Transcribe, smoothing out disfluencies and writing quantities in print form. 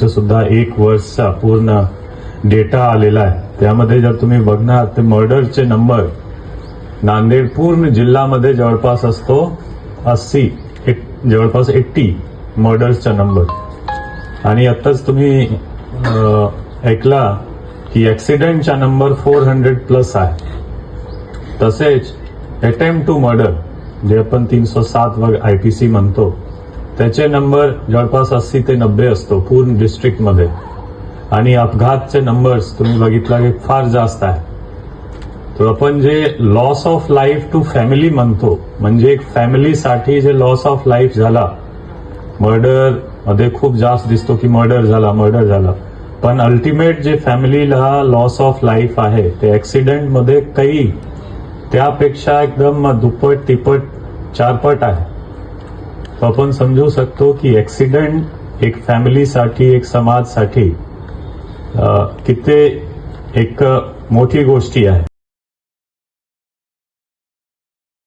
सुद्धा 1 वर्षचा पूर्ण डेटा आलेला आहे. त्यामध्ये जर तुम्ही बघणार तर मर्डरचे नंबर नांदेड पूर्ण जिल्ह्यामध्ये जवळपास असतो 80 जवळपास 80 मर्डर्सचा नंबर. आणि आताच तुम्ही ऐकला की ऍक्सिडेंटचा नंबर 400+ आहे. तसेच अटेम्प्ट टू मर्डर जे आपण 307 वर IPC म्हणतो त्याचे नंबर जवळपास 80 ते 90 असतो पूर्ण डिस्ट्रिक्टमध्ये. आणि अपघातचे नंबर्स तुम्ही बघितला की फार जास्त आहे. तर आपण जे loss of life to family म्हणतो, म्हणजे एक फॅमिलीसाठी जे लॉस ऑफ लाईफ झाला, मर्डर मध्ये खूप जास्त दिसतो की मर्डर झाला, पण अल्टिमेट जे फॅमिलीला लॉस ऑफ लाईफ आहे ते ऍक्सिडेंटमध्ये काही त्यापेक्षा एकदम दुप्पट तिप्पट 4 पट आहे. तो आपण समजू शकतो की ऍक्सिडेंट एक फॅमिलीसाठी एक समाजसाठी किती एक मोठी गोष्टी आहे.